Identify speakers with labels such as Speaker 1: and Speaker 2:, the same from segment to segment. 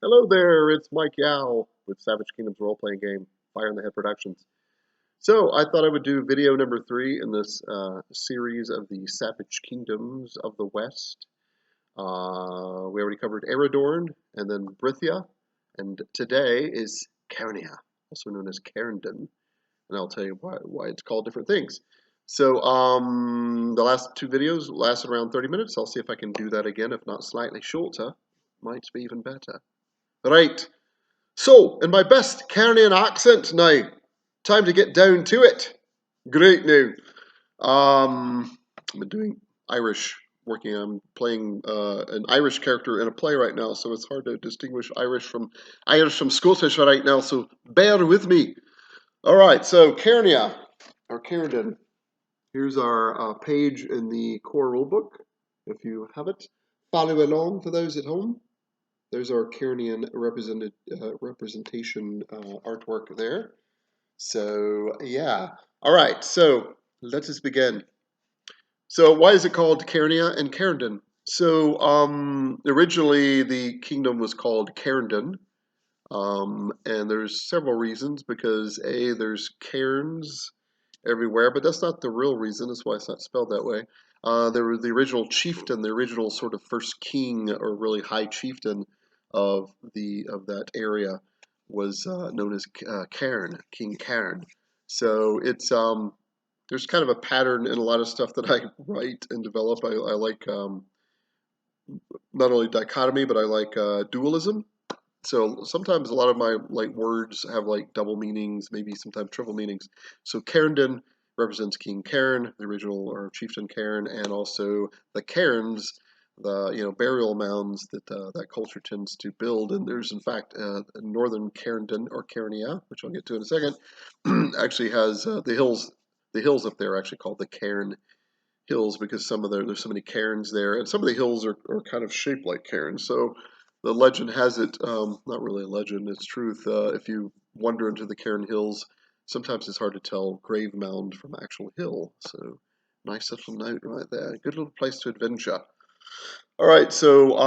Speaker 1: Hello there, it's Mike Yao with Savage Kingdom's role-playing game, Fire in the Head Productions. So, I thought I would do video number 3 in this series of the Savage Kingdoms of the West. We already covered Eredorn, and then Brithia, and today is Caernia, also known as Carrington, and I'll tell you why it's called different things. So, the last 2 videos lasted around 30 minutes. I'll see if I can do that again, if not slightly shorter. Might be even better. Right. So, in my best Caernian accent now, time to get down to it. Great now. I've been doing Irish, I'm playing an Irish character in a play right now, so it's hard to distinguish Irish from Scottish right now, so bear with me. All right, so Caernia, or Carrington. Here's our page in the core rulebook, if you have it. Follow along for those at home. There's our Caernian representation artwork there. So, yeah. All right, so let us begin. So, why is it called Caernia and Carrington? So, originally the kingdom was called Carrington, and there's several reasons because A, there's cairns everywhere, but that's not the real reason. That's why it's not spelled that way. There was the original chieftain, the original sort of first king or really high chieftain of that area was known as Cairn, King Cairn. So it's there's kind of a pattern in a lot of stuff that I write and develop. I like not only dichotomy, but I like dualism. So sometimes a lot of my words have double meanings, maybe sometimes triple meanings. So Carrington represents King Cairn, the original or chieftain Cairn, and also the cairns, the burial mounds that that culture tends to build. And there's in fact northern Carrington or Caernia, which I'll get to in a second, actually has the hills. The hills up there are actually called the Cairn Hills because there's so many cairns there, and some of the hills are kind of shaped like cairns. So the legend has it, not really a legend, it's truth. If you wander into the Cairn Hills, sometimes it's hard to tell grave mound from actual hill. So nice little note right there. Good little place to adventure. All right, so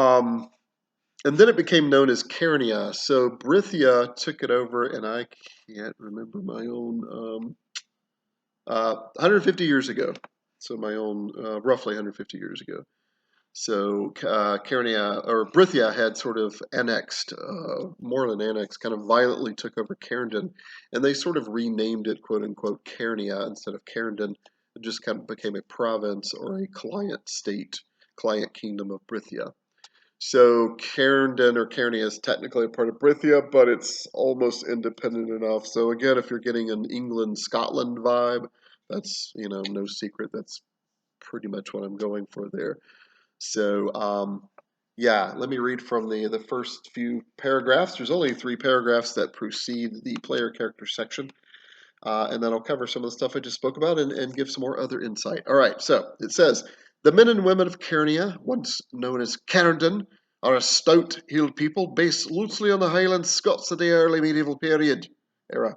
Speaker 1: and then it became known as Caernia. So Brithia took it over, and I can't remember my own. 150 years ago. So my own, roughly 150 years ago. So Caernia, or Brithia had sort of annexed, more than annexed, kind of violently took over Carrington, and they sort of renamed it, quote unquote, Caernia instead of Carrington. It just kind of became a province or a client state, client kingdom of Brithia. So Carrington or Caernia is technically a part of Brithia, but it's almost independent enough. So again, if you're getting an England-Scotland vibe, that's, no secret. That's pretty much what I'm going for there. So, yeah, let me read from the first few paragraphs. There's only 3 paragraphs that precede the player character section. And then I'll cover some of the stuff I just spoke about and give some more other insight. All right, so it says, the men and women of Caernia, once known as Carrington, are a stout-heeled people based loosely on the Highland Scots of the early medieval era.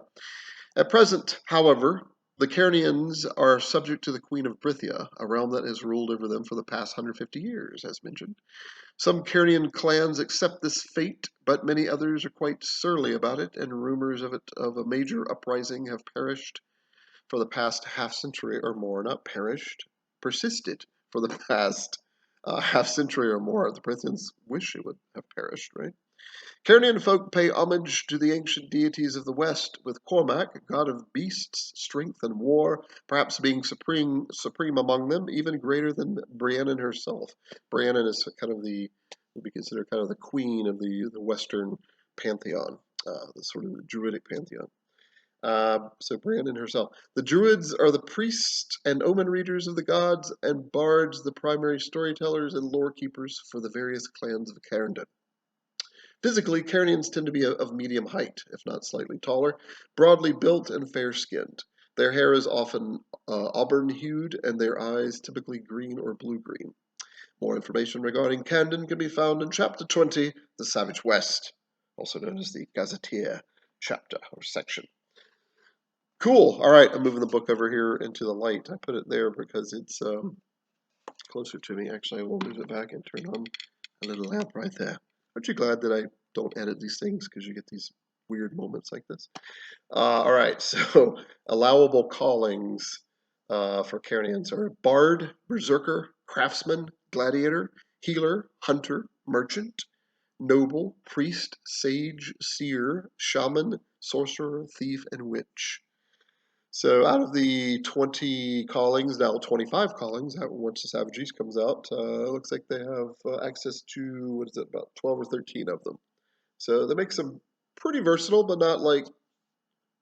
Speaker 1: At present, however, the Caernians are subject to the Queen of Brithia, a realm that has ruled over them for the past 150 years, as mentioned. Some Caernian clans accept this fate, but many others are quite surly about it, and rumors of a major uprising have perished for the past half century or more. Not perished, persisted for the past half century or more. The Britons wish it would have perished, right? Caernian folk pay homage to the ancient deities of the West, with Cormac, god of beasts, strength, and war, perhaps being supreme among them, even greater than Briannan herself. Briannan is kind of would be considered kind of the queen of the Western pantheon, the sort of druidic pantheon. So Briannan herself. The druids are the priests and omen readers of the gods, and bards the primary storytellers and lore keepers for the various clans of Caerndon. Physically, Caernians tend to be of medium height, if not slightly taller, broadly built and fair-skinned. Their hair is often auburn-hued, and their eyes typically green or blue-green. More information regarding Camden can be found in Chapter 20, The Savage West, also known as the Gazetteer chapter or section. Cool. All right, I'm moving the book over here into the light. I put it there because it's closer to me. Actually, I will move it back and turn on a little lamp right there. Aren't you glad that I don't edit these things because you get these weird moments like this. All right, so allowable callings for Caernians are bard, berserker, craftsman, gladiator, healer, hunter, merchant, noble, priest, sage, seer, shaman, sorcerer, thief, and witch. So out of the 20 callings, now 25 callings, once the Savage East comes out, it looks like they have access to, what is it, about 12 or 13 of them. So that makes them pretty versatile, but not like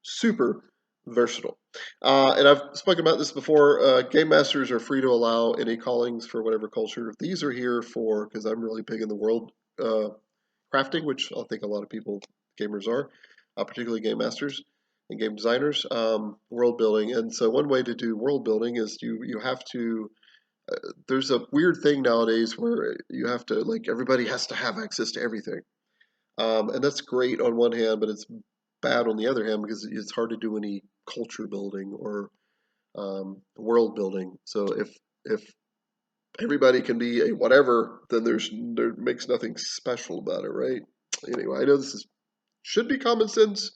Speaker 1: super versatile. And I've spoken about this before. Game masters are free to allow any callings for whatever culture. These are here for, because I'm really big in the world crafting, which I think a lot of people, gamers are, particularly game masters and game designers, world building. And so one way to do world building is you have to, there's a weird thing nowadays where you have to, like, everybody has to have access to everything. And that's great on one hand, but it's bad on the other hand because it's hard to do any culture building or world building. So if everybody can be a whatever, then there makes nothing special about it, right? Anyway, I know should be common sense,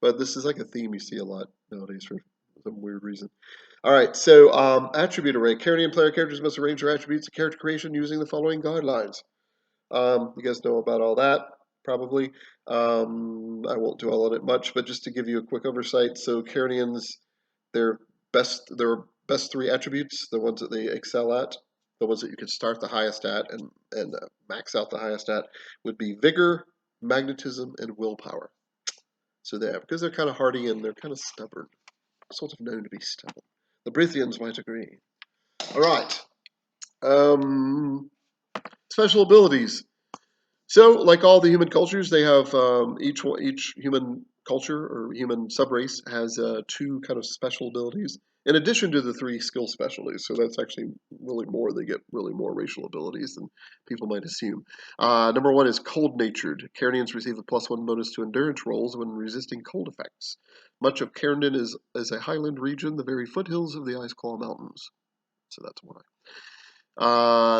Speaker 1: but this is like a theme you see a lot nowadays for some weird reason. All right, so attribute array. Caernian player characters must arrange their attributes to character creation using the following guidelines. You guys know about all that, probably. I won't dwell on it much, but just to give you a quick oversight, so Caernians, their best three attributes, the ones that they excel at, the ones that you can start the highest at and max out the highest at, would be vigor, magnetism, and willpower. So because they're kind of hardy and they're kind of stubborn, sort of known to be stubborn. The Brithians might agree. All right. Special abilities. So, like all the human cultures, they have each human culture or human subrace has two kind of special abilities in addition to the three skill specialties. So that's actually really more. They get really more racial abilities than people might assume. Number one is cold-natured. Caernians receive a +1 bonus to endurance rolls when resisting cold effects. Much of Caernian is a highland region, the very foothills of the Iceclaw Mountains. So that's why.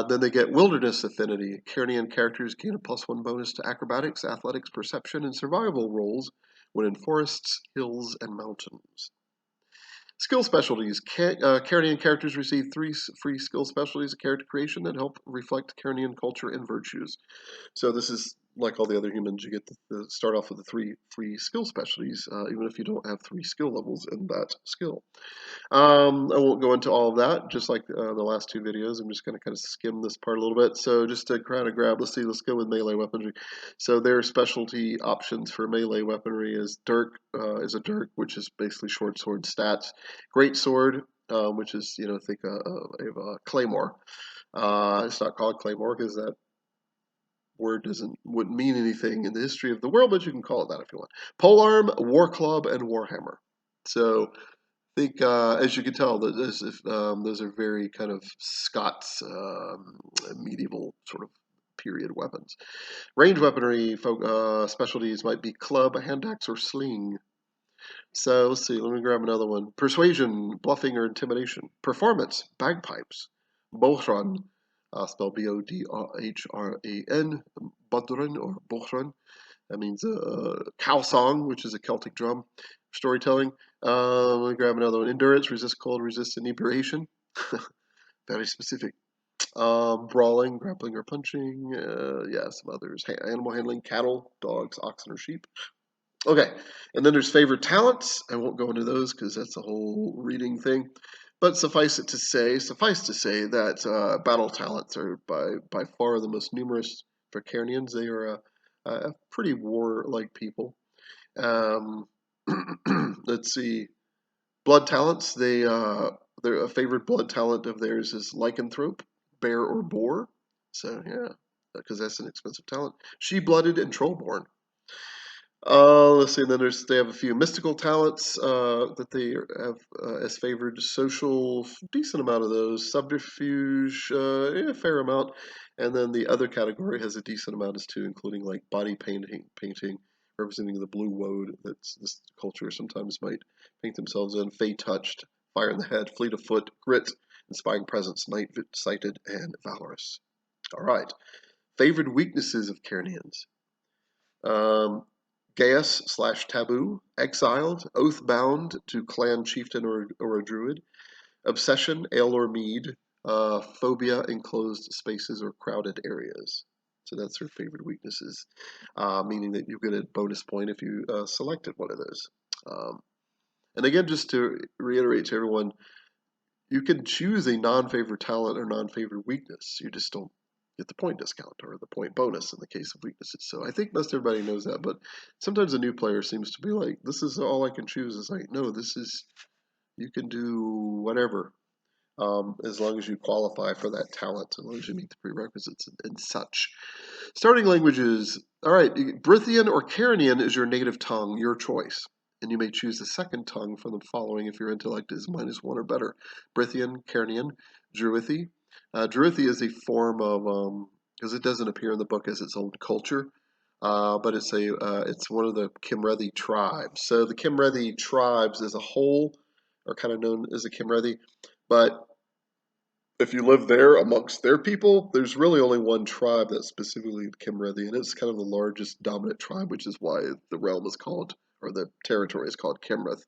Speaker 1: Then they get wilderness affinity. Caernian characters gain a +1 bonus to acrobatics, athletics, perception, and survival rolls when in forests, hills, and mountains. Skill specialties. Caernian characters receive 3 free skill specialties of character creation that help reflect Caernian culture and virtues. So this is like all the other humans. You get to start off with the 3 free skill specialties, even if you don't have 3 skill levels in that skill. I won't go into all of that, just like the last 2 videos. I'm just going to kind of skim this part a little bit. So just to kind of grab, let's go with melee weaponry. So their specialty options for melee weaponry is dirk, is a dirk, which is basically short sword stats. Great sword, which is, think of a claymore. It's not called claymore because that word wouldn't mean anything in the history of the world, but you can call it that if you want. Polearm, war club, and warhammer. So I think, as you can tell, those are very kind of Scots medieval sort of period weapons. Range weaponry specialties might be club, hand axe, or sling. So let's see. Let me grab another one. Persuasion, bluffing, or intimidation. Performance, bagpipes. Bohran, spelled Bodhran, Bodhran or Bohran. That means cow song, which is a Celtic drum. Storytelling. Let me grab another one. Endurance, resist cold, resist inebriation. Very specific. Brawling, grappling, or punching. Some others. Animal handling, cattle, dogs, oxen, or sheep. Okay, and then there's favorite talents. I won't go into those because that's a whole reading thing. But suffice to say that battle talents are by far the most numerous for Caernians. They are a pretty warlike people. Let's see, blood talents. Their favorite blood talent of theirs is lycanthrope, bear or boar. So yeah, because that's an expensive talent. She-blooded and trollborn. Let's see. And then they have a few mystical talents that they have as favored. Social, decent amount of those. Subterfuge, a fair amount. And then the other category has a decent amount as too, including like body painting, representing the blue woad that this culture sometimes might paint themselves in. Fey touched, fire in the head, fleet of foot, grit, inspiring presence, night sighted, and valorous. All right. Favored weaknesses of Caernians. Um, Gaius / taboo, exiled, oath bound to clan chieftain or a druid. Obsession, ale or mead. Phobia, enclosed spaces or crowded areas. So that's her favorite weaknesses, meaning that you get a bonus point if you selected one of those. Um, and again, just to reiterate to everyone, you can choose a non-favorite talent or non-favorite weakness. You just don't get the point discount or the point bonus in the case of weaknesses. So I think most everybody knows that, but sometimes a new player seems to be like, this is all I can choose. It's like, no, this is, you can do whatever, as long as you qualify for that talent, as long as you meet the prerequisites and such. Starting languages. All right, Brithian or Caernian is your native tongue, your choice. And you may choose a second tongue from the following if your intellect is -1 or better. Brithian, Caernian, Druithi. Druithi is a form of, because it doesn't appear in the book as its own culture, but it's one of the Kimrethi tribes. So the Kimrethi tribes as a whole are kind of known as a Kimrethi, but if you live there amongst their people, there's really only one tribe that's specifically Kimrethi, and it's kind of the largest dominant tribe, which is why the realm is called, or the territory is called Kimrith.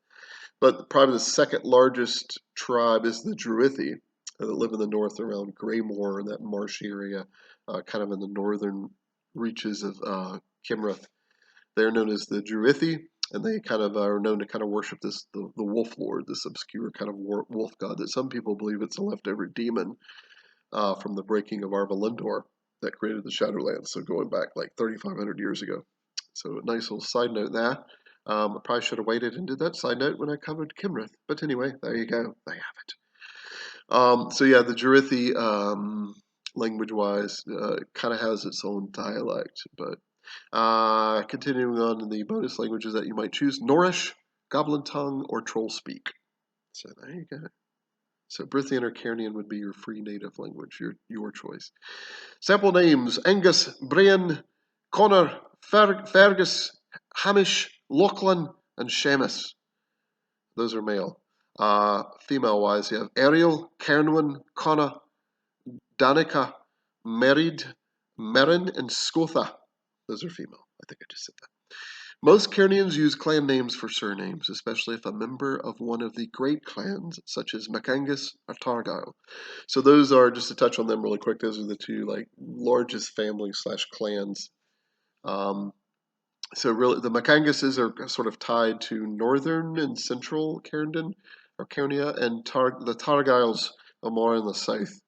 Speaker 1: But probably the second largest tribe is the Druithi, that live in the north around Greymoor and that marshy area, kind of in the northern reaches of Kimrith. They're known as the Druithi, and they kind of are known to kind of worship the wolf lord, this obscure kind of wolf god that some people believe it's a leftover demon from the breaking of Arvalindor that created the Shadowlands. So going back like 3,500 years ago. So a nice little side note there. I probably should have waited and did that side note when I covered Kimrith. But anyway, there you go. They have it. So yeah, the Druithi, language-wise, kind of has its own dialect. But continuing on in the bonus languages that you might choose, Norrish, Goblin Tongue, or Troll Speak. So there you go. So Brithian or Caernian would be your free native language, your choice. Sample names: Angus, Brian, Connor, Fergus, Hamish, Lachlan, and Seamus. Those are male. Female-wise, you have Ariel, Caernwyn, Connor, Danica, Merid, Merrin, and Scotha. Those are female. I think I just said that. Most Caernians use clan names for surnames, especially if a member of one of the great clans, such as MacAngus or Targyle. So those are, just to touch on them really quick, those are the two like largest families / clans. So really, the MacAnguses are sort of tied to northern and central Caernian or Caernia, and the Targyles are more in the south,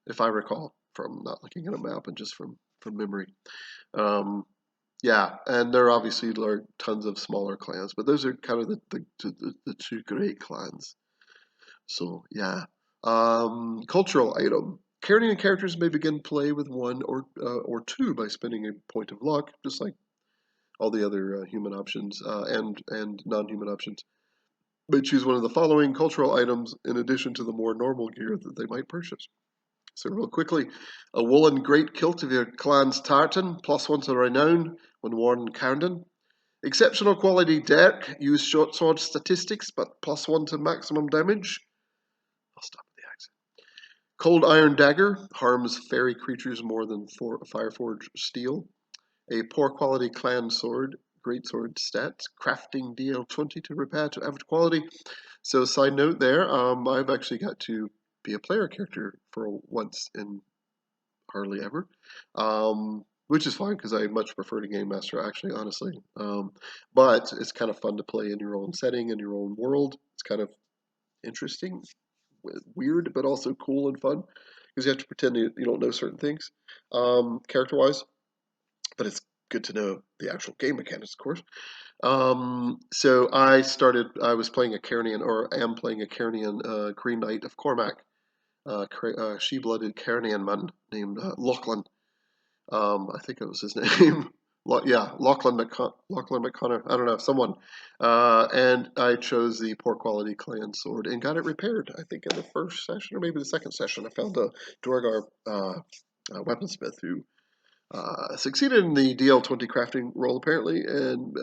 Speaker 1: if I recall, from not looking at a map and just from memory. Yeah, and there obviously are tons of smaller clans, but those are kind of the two great clans. So yeah, cultural item. Caernian characters may begin play with one or two by spending a point of luck, just like all the other human options and non-human options. They choose one of the following cultural items in addition to the more normal gear that they might purchase. So real quickly, a woolen great kilt of your clan's tartan, +1 to renown when worn in Carrington. Exceptional quality dirk, use short sword statistics, but +1 to maximum damage. I'll stop with the accent. Cold iron dagger, harms fairy creatures more than fireforged steel. A poor quality clan sword, great sword stats, crafting DL20 to repair to average quality. So side note there, I've actually got to be a player character for once in hardly ever, which is fine because I much prefer to game master actually, honestly. But it's kind of fun to play in your own setting, in your own world. It's kind of interesting, weird, but also cool and fun because you have to pretend you don't know certain things character-wise, but it's good to know the actual game mechanics, of course. So I was playing a Caernian, or am playing a Caernian Green Knight of Cormac, she-blooded Caernian man named Lachlan. I think it was his name. Lachlan McConnor. I don't know, someone. And I chose the poor quality clan sword and got it repaired. I think in the first session or maybe the second session, I found a Duergar weaponsmith who succeeded in the DL20 crafting role apparently, and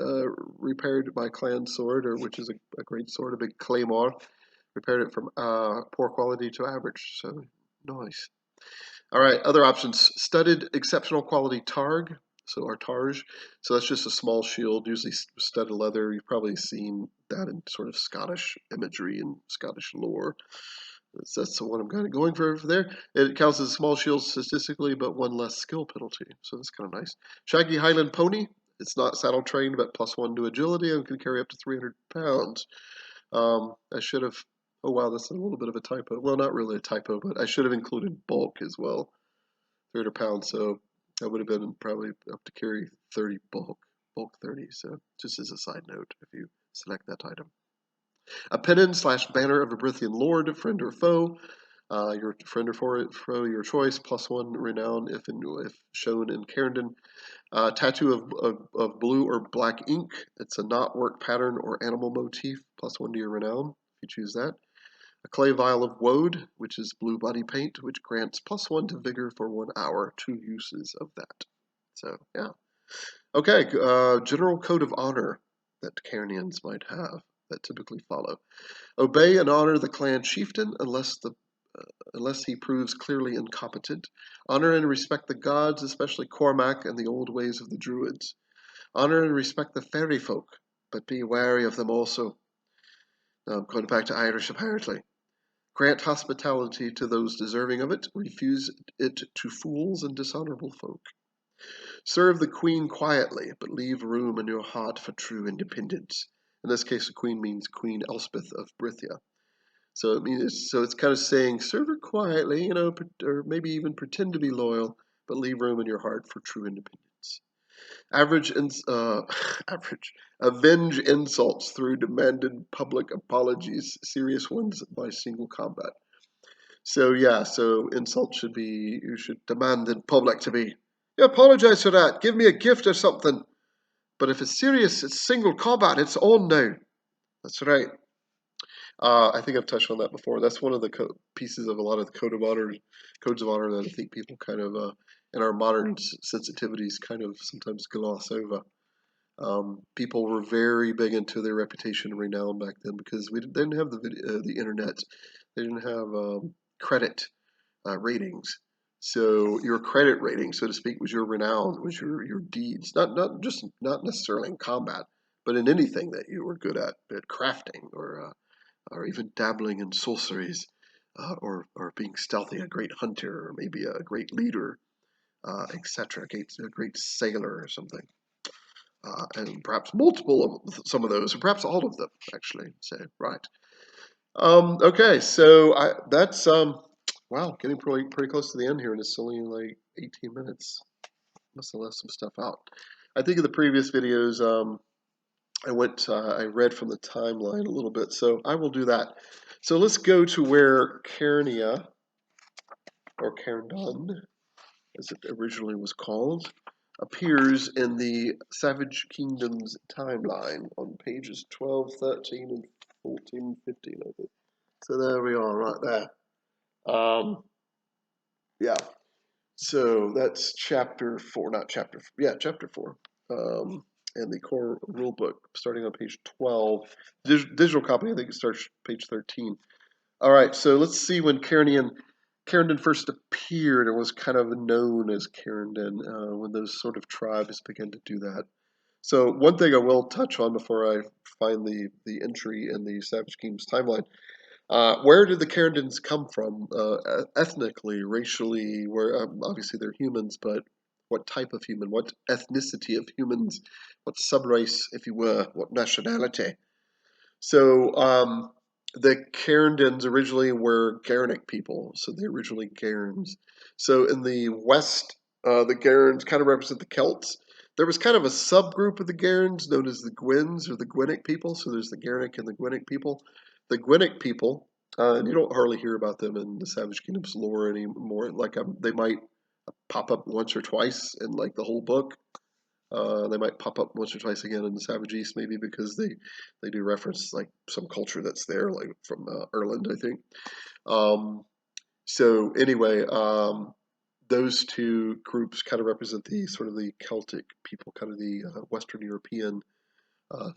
Speaker 1: repaired my clan sword, which is a great sword, a big claymore. Repaired it from poor quality to average. So nice. All right, other options: studded exceptional quality targ, so artarge. So that's just a small shield, usually studded leather. You've probably seen that in sort of Scottish imagery and Scottish lore. That's the one I'm kind of going for there. It counts as a small shield statistically, but one less skill penalty. So that's kind of nice. Shaggy Highland Pony. It's not saddle trained, but +1 to agility and can carry up to 300 pounds. I should have. Oh wow, that's a little bit of a typo. Well, not really a typo, but I should have included bulk as well. 300 pounds, so that would have been probably up to carry 30 bulk 30. So just as a side note, if you select that item. A pennon/banner of a Brithian lord, friend or foe. Your friend or foe, your choice. +1 renown if shown in Caernian. Tattoo of blue or black ink. It's a knotwork pattern or animal motif. +1 to your renown if you choose that. A clay vial of woad, which is blue body paint, which grants +1 to vigor for 1 hour. 2 uses of that. So yeah. Okay. General code of honor that Caernians might have that typically follow. Obey and honor the clan chieftain unless he proves clearly incompetent. Honor and respect the gods, especially Cormac and the old ways of the druids. Honor and respect the fairy folk, but be wary of them also. Now I'm going back to Irish apparently. Grant hospitality to those deserving of it. Refuse it to fools and dishonorable folk. Serve the queen quietly, but leave room in your heart for true independence. In this case, the queen means Queen Elspeth of Brythia. So it's kind of saying serve her quietly, or maybe even pretend to be loyal, but leave room in your heart for true independence. Avenge insults through demanded public apologies, serious ones by single combat. So yeah, so insults you should demand in public to be, you apologize for that, give me a gift or something. But if it's serious, it's single combat, it's on now. That's right. I think I've touched on that before. That's one of the pieces of a lot of the codes of honor that I think people kind of, in our modern sensitivities, kind of sometimes gloss over. People were very big into their reputation and renown back then because they didn't have the internet. They didn't have credit ratings. So your credit rating, so to speak, was your renown, was your deeds. Not necessarily in combat, but in anything that you were good at crafting or even dabbling in sorceries, or being stealthy, a great hunter, or maybe a great leader, etc. A great sailor or something. And perhaps multiple of some of those, or perhaps all of them, actually. So, right. Okay, so that's wow, getting pretty close to the end here, and it's only like 18 minutes. Must have left some stuff out. I think in the previous videos, I read from the timeline a little bit, so I will do that. So let's go to where Caernia, or Caerndon, as it originally was called, appears in the Savage Kingdoms timeline on pages 12, 13, and 14, 15, I think. So there we are, right there. Yeah. So that's chapter 4, not chapter 4. Yeah, chapter 4. And the core rule book, starting on page 12. Digital copy, I think it starts page 13. All right, so let's see when Caernian first appeared and was kind of known as Caernian, when those sort of tribes began to do that. So one thing I will touch on before I find the entry in the Savage Kingdoms timeline. Where did the Caernians come from, ethnically, racially? Where obviously they're humans, but what type of human? What ethnicity of humans? What subrace, if you were? What nationality? So the Caernians originally were Gaernic people, so they're originally Gaerns. So in the West, the Gaerns kind of represent the Celts. There was kind of a subgroup of the Gaerns known as the Gwins or the Gwinic people. So there's the Gaernic and the Gwinic people. The Gwinic people, and you don't hardly hear about them in the Savage Kingdoms lore anymore. Like they might pop up once or twice in like the whole book. They might pop up once or twice again in the Savage East, maybe because they do reference like some culture that's there, like from Ireland, I think. So anyway, those two groups kind of represent the sort of the Celtic people, kind of the Western European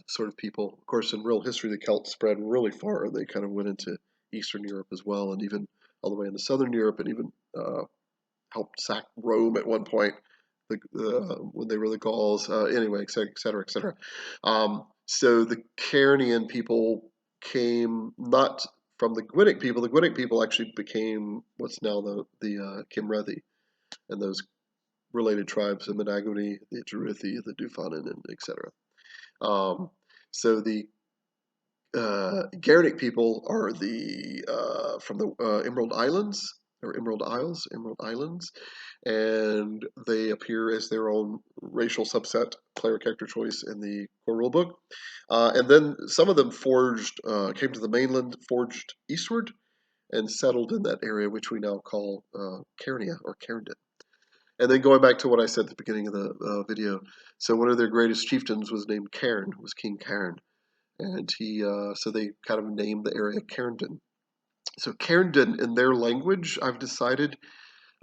Speaker 1: sort of people. Of course, in real history, the Celts spread really far. They kind of went into Eastern Europe as well, and even all the way into Southern Europe, and even helped sack Rome at one point. when they were the Gauls. Anyway, et cetera, et cetera, et cetera. So the Caernian people came not from the Gwynnic people. The Gwynnic people actually became what's now the Kimrethi and those related tribes, the Menagoni, the Jeruthi, the Dufanin, and et cetera. So the Gernic people are the from the Emerald Islands or Emerald Islands, and they appear as their own racial subset, player character choice in the core rulebook. And then some of them came to the mainland, forged eastward, and settled in that area, which we now call Caernia or Carrington. And then going back to what I said at the beginning of the video, so one of their greatest chieftains was named Cairn, was King Cairn, and so they kind of named the area Carrington. So Carrington, in their language, I've decided,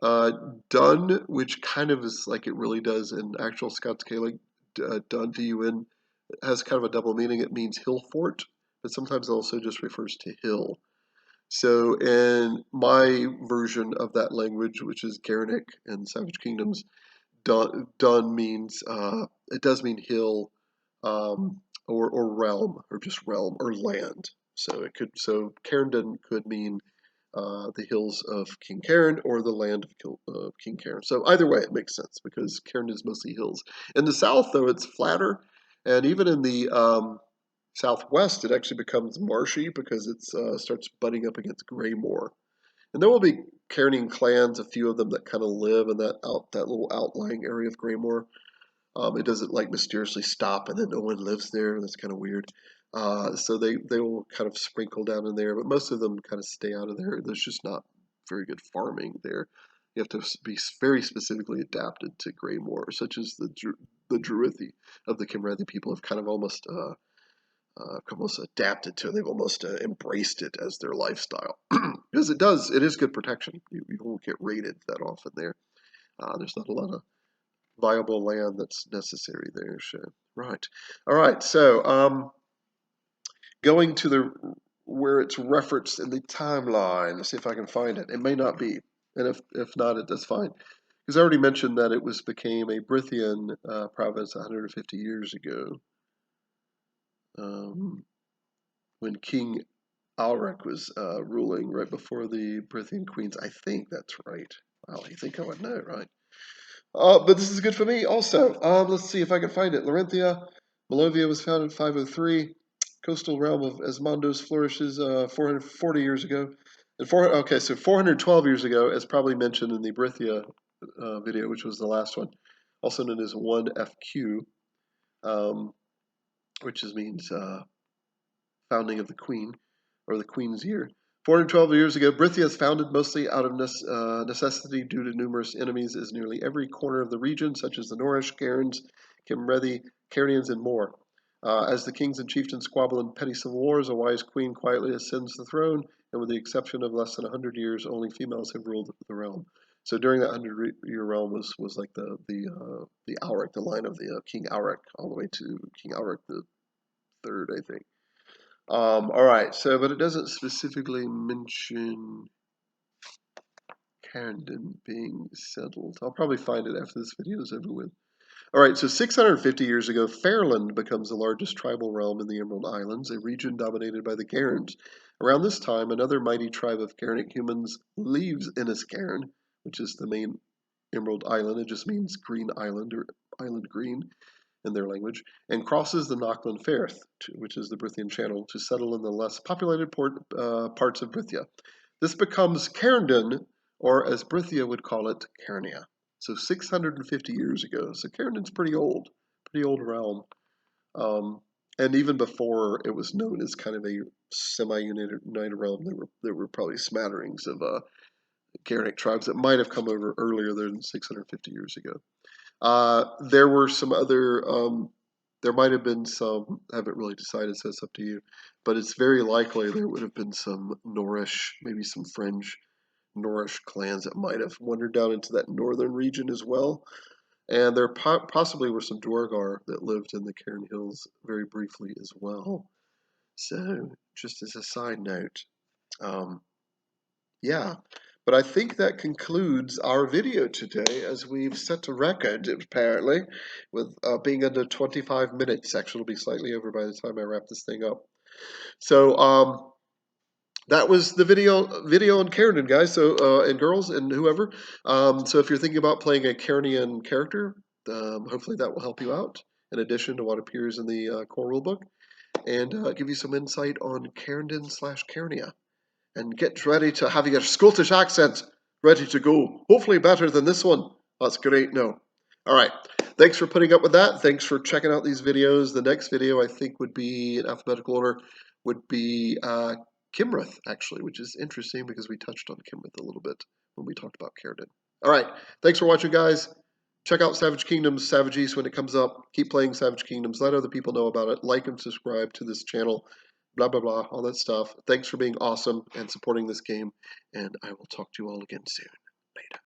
Speaker 1: dun, which kind of is like it really does in actual Scots Gaelic, dun, D-U-N, has kind of a double meaning. It means hill fort, but sometimes it also just refers to hill. So in my version of that language, which is Gaelic and Savage Kingdoms, dun means, it does mean hill, or realm, or just realm, or land. So Carrington could mean the hills of King Cairn or the land of King Cairn. So either way, it makes sense because Cairn is mostly hills. In the south, though, it's flatter, and even in the southwest, it actually becomes marshy because it starts butting up against Greymoor. And there will be Cairnian clans, a few of them that kind of live in that little outlying area of Greymoor. It doesn't like mysteriously stop and then no one lives there. That's kind of weird. So they will kind of sprinkle down in there, but most of them kind of stay out of there. There's just not very good farming there. You have to be very specifically adapted to Greymoor, such as the Jeruthi of the Kimrethi people have kind of almost adapted to. They've almost embraced it as their lifestyle because it is good protection. You won't get raided that often there. There's not a lot of viable land that's necessary there. So, right. All right. So, going to where it's referenced in the timeline. Let's see if I can find it. It may not be, and if not, that's fine. Because I already mentioned that it became a Brithian province 150 years ago, when King Alric was ruling right before the Brithian queens. I think that's right. Wow, you think I would know, right? But this is good for me also. Let's see if I can find it. Laurentia, Molovia was founded in 503. Coastal realm of Esmondos flourishes 440 years ago. And so 412 years ago, as probably mentioned in the Brythia video, which was the last one, also known as 1FQ, which means founding of the queen, or the queen's year. 412 years ago, Brythia is founded mostly out of necessity due to numerous enemies as nearly every corner of the region, such as the Norrish, Cairns, Kimrethi, Caernians, and more. As the kings and chieftains squabble in petty civil wars, a wise queen quietly ascends the throne, and with the exception of less than 100 years, only females have ruled the realm. So during that 100-year realm was like the Auric, the line of the King Auric, all the way to King Auric the third, I think. All right, but it doesn't specifically mention Carrington being settled. I'll probably find it after this video is over with. All right, so 650 years ago, Fairland becomes the largest tribal realm in the Emerald Islands, a region dominated by the Gairns. Around this time, another mighty tribe of Gairnic humans leaves Inniscairn, which is the main Emerald Island. It just means green island or island green in their language, and crosses the Knockland Firth, which is the Brithian Channel, to settle in the less populated parts of Brythia. This becomes Cairndon, or as Brythia would call it, Caernia. So 650 years ago. So Cairndon's pretty old realm. And even before it was known as kind of a semi-united realm, there were probably smatterings of Gaelic tribes that might have come over earlier than 650 years ago. There were some other, there might have been some, I haven't really decided, so it's up to you, but it's very likely there would have been some Norrish, maybe some French Norrish clans that might have wandered down into that northern region as well. And there possibly were some Duergar that lived in the Cairn Hills very briefly as well. So, just as a side note, yeah. But I think that concludes our video today, as we've set a record, apparently, with being under 25 minutes. Actually, it'll be slightly over by the time I wrap this thing up. So, that was the video on Caernian, guys. So and girls and whoever. So if you're thinking about playing a Caernian character, hopefully that will help you out. In addition to what appears in the core rulebook, and give you some insight on Caernian/Caernia, and get ready to have your Scottish accent ready to go. Hopefully better than this one. That's great. No. All right. Thanks for putting up with that. Thanks for checking out these videos. The next video I think would be in alphabetical order would be Kimrith, actually, which is interesting because we touched on Kimrith a little bit when we talked about Caernian. All right. Thanks for watching, guys. Check out Savage Kingdoms, Savage East when it comes up. Keep playing Savage Kingdoms. Let other people know about it. Like and subscribe to this channel. Blah, blah, blah. All that stuff. Thanks for being awesome and supporting this game. And I will talk to you all again soon.